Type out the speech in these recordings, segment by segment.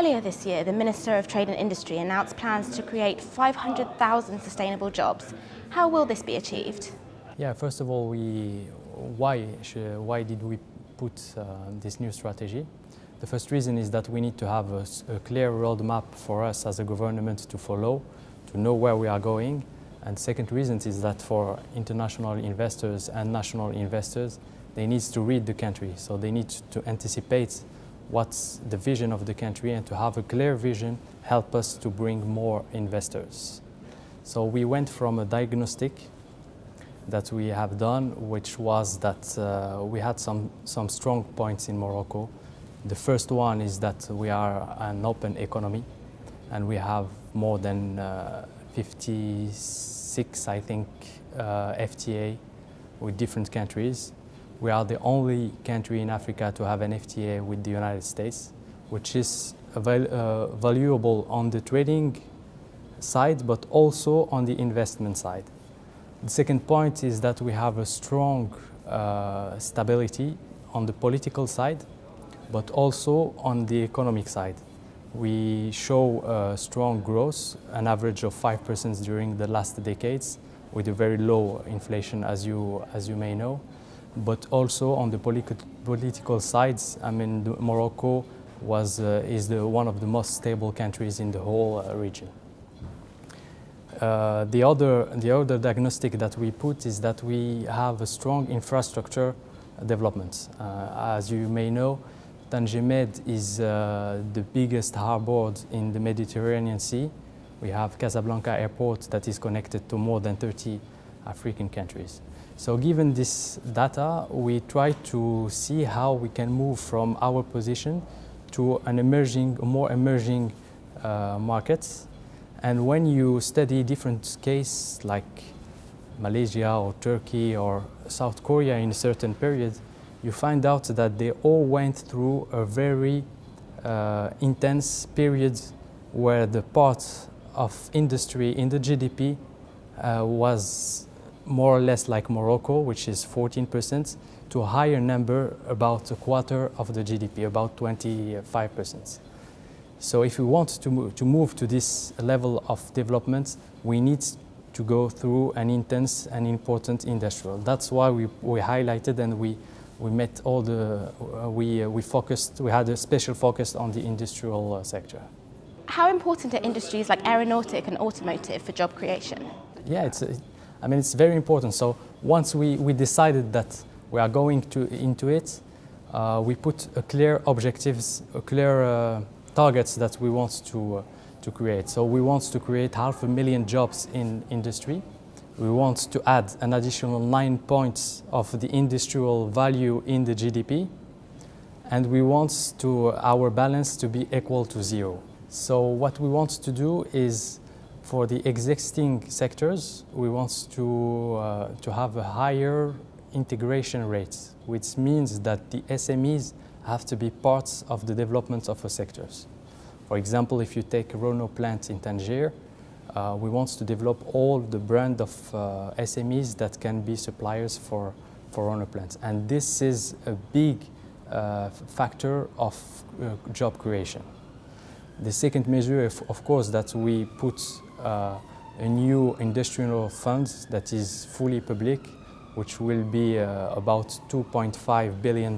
Earlier this year, the Minister of Trade and Industry announced plans to create 500,000 sustainable jobs. How will this be achieved? Yeah, first of all, why did we put this new strategy? The first reason is that we need to have a clear roadmap for us as a government to follow, to know where we are going. And second reason is that for international investors and national investors, they need to read the country. So they need to anticipate what's the vision of the country, and to have a clear vision help us to bring more investors. So we went from a diagnostic that we have done, which was that we had some strong points in Morocco. The first one is that we are an open economy, and we have more than 56, I think, FTA with different countries. We are the only country in Africa to have an FTA with the United States, which is valuable on the trading side, but also on the investment side. The second point is that we have a strong stability on the political side, but also on the economic side. We show strong growth, an average of 5% during the last decades, with a very low inflation, as you may know. But also on the political sides, I mean, Morocco is one of the most stable countries in the whole region. The other diagnostic that we put is that we have a strong infrastructure development. As you may know, Tangimed is the biggest harbor in the Mediterranean Sea. We have Casablanca Airport that is connected to more than 30 African countries. So given this data, we try to see how we can move from our position to more emerging markets. And when you study different cases like Malaysia or Turkey or South Korea in a certain period, you find out that they all went through a very intense period where the part of industry in the GDP was more or less like Morocco, which is 14%, to a higher number, about a quarter of the GDP, about 25%. So if we want to move to this level of development, we need to go through an intense and important industrial. That's why we highlighted, and we met all we had a special focus on the industrial sector. How important are industries like aeronautic and automotive for job creation? Yeah, it's very important. So once we decided that we are going into it, we put a clear objectives, a clear targets that we want to create. So we want to create 500,000 jobs in industry. We want to add an additional 9 points of the industrial value in the GDP, and we want our balance to be equal to 0. So what we want to do is, for the existing sectors, we want to have a higher integration rate, which means that the SMEs have to be parts of the development of the sectors. For example, if you take a Renault plant in Tangier, we want to develop all the brand of SMEs that can be suppliers for Renault plants. And this is a big factor of job creation. The second measure, of course, that we put a new industrial fund that is fully public, which will be about $2.5 billion.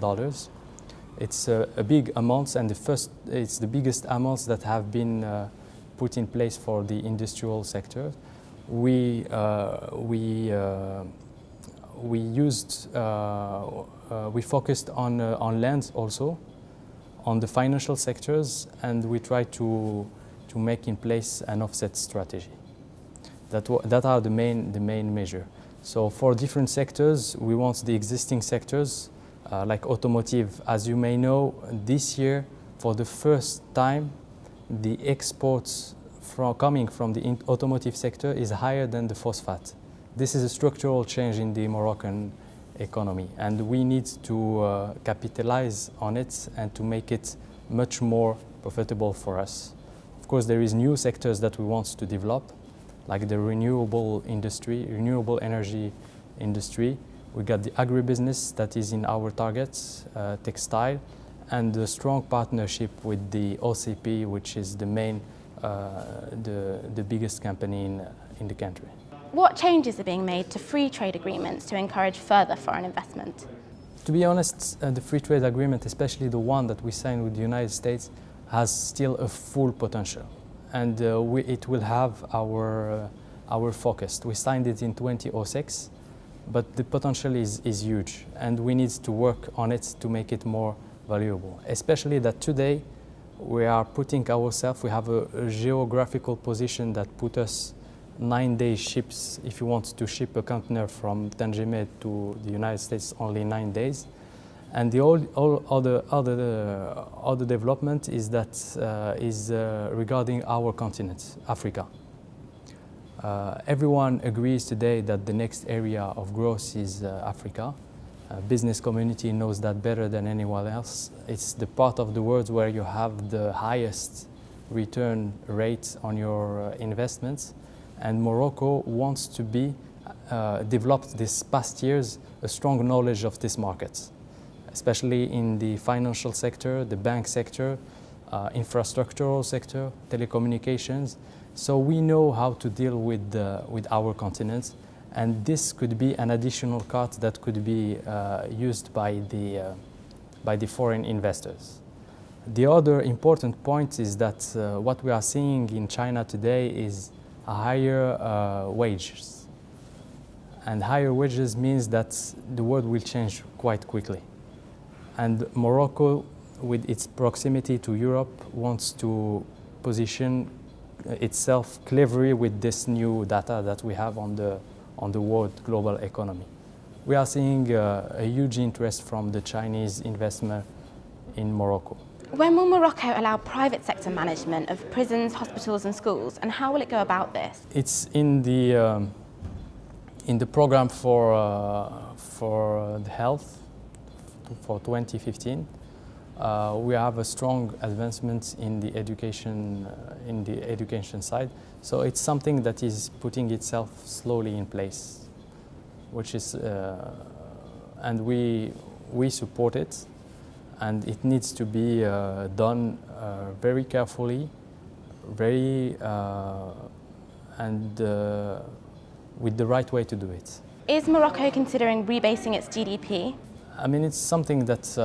It's a big amount, and it's the biggest amounts that have been put in place for the industrial sector. We focused on land also, on the financial sectors, and we try to make in place an offset strategy. That are the main measure. So for different sectors, we want the existing sectors, like automotive. As you may know, this year, for the first time, the exports coming from the automotive sector is higher than the phosphate. This is a structural change in the Moroccan economy, and we need to capitalize on it and to make it much more profitable for us. Of course, there is new sectors that we want to develop, like the renewable industry, renewable energy industry. We got the agribusiness that is in our targets, textile, and a strong partnership with the OCP, which is the main, the biggest company in the country. What changes are being made to free trade agreements to encourage further foreign investment? To be honest, the free trade agreement, especially the one that we signed with the United States, has still a full potential, and it will have our focus. We signed it in 2006, but the potential is huge, and we need to work on it to make it more valuable. Especially that today we are putting ourselves, we have a geographical position that put us 9-day ships. If you want to ship a container from Tangier to the United States, only 9 days. And the other development is that regarding our continent, Africa. Everyone agrees today that the next area of growth is Africa. Business community knows that better than anyone else. It's the part of the world where you have the highest return rate on your investments. And Morocco wants to be developed these past years a strong knowledge of this market, especially in the financial sector, the bank sector, infrastructural sector, telecommunications. So we know how to deal with our continent, and this could be an additional card that could be used by the foreign investors. The other important point is that what we are seeing in China today is higher wages. And higher wages means that the world will change quite quickly. And Morocco, with its proximity to Europe, wants to position itself cleverly with this new data that we have on the world global economy. We are seeing a huge interest from the Chinese investment in Morocco. When will Morocco allow private sector management of prisons, hospitals and schools, and how will it go about this? It's in the program for the health for 2015. We have a strong advancement in the education side. So it's something that is putting itself slowly in place, which is and we support it. And it needs to be done very carefully, and with the right way to do it. Is Morocco considering rebasing its GDP? I mean, it's something that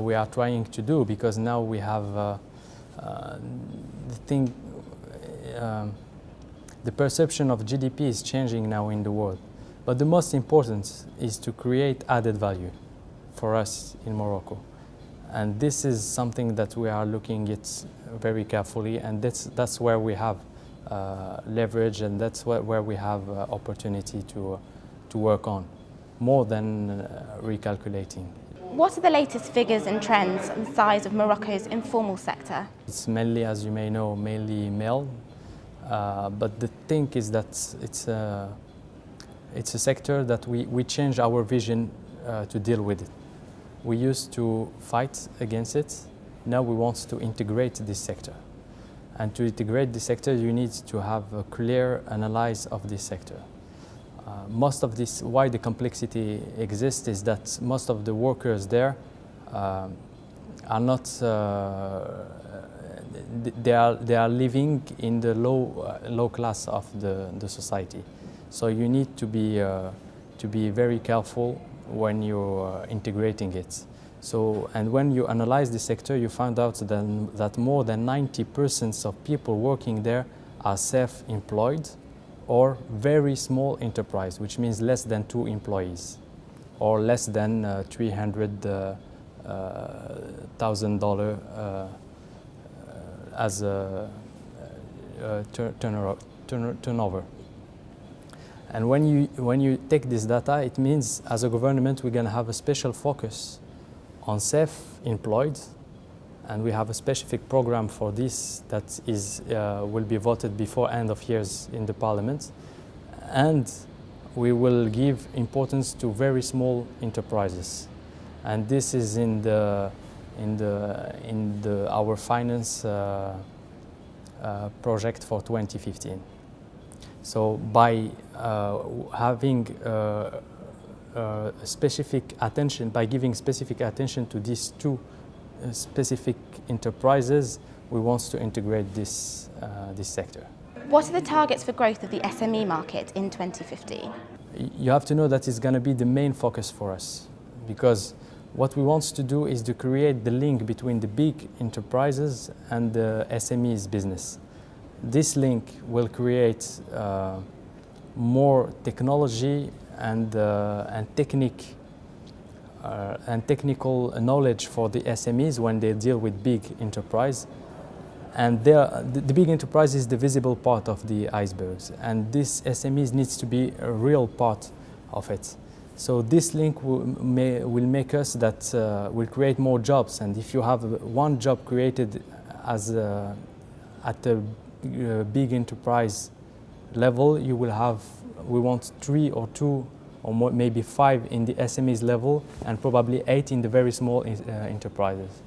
we are trying to do, because now we have the perception of GDP is changing now in the world. But the most important is to create added value for us in Morocco. And this is something that we are looking at very carefully, and that's where we have leverage, and that's where we have opportunity to work on, more than recalculating. What are the latest figures and trends on the size of Morocco's informal sector? It's mainly, as you may know, mainly male, but the thing is that it's a sector that we change our vision to deal with it. We used to fight against it. Now we want to integrate this sector. And to integrate this sector, you need to have a clear analysis of this sector. Most of this, why the complexity exists, is that most of the workers there are not, they are living in the low class of the society. So you need to be very careful when you're integrating it. So, and when you analyze the sector, you find out that more than 90% of people working there are self-employed or very small enterprise, which means less than 2 employees or less than $300,000 as a turnover. And when you take this data, it means as a government we're going to have a special focus on self-employed, and we have a specific program for this that will be voted before end of years in the parliament, and we will give importance to very small enterprises, and this is in our finance project for 2015. So by having specific attention, by giving specific attention to these two specific enterprises, we want to integrate this sector. What are the targets for growth of the SME market in 2015? You have to know that it's going to be the main focus for us, because what we want to do is to create the link between the big enterprises and the SMEs business. This link will create more technology and technical knowledge for the SMEs when they deal with big enterprise. And the big enterprise is the visible part of the icebergs, and this SMEs needs to be a real part of it. So this link will make us that will create more jobs, and if you have one job created as at a big enterprise level, you will have, we want 3 or 2 or more, maybe 5 in the SMEs level, and probably 8 in the very small enterprises.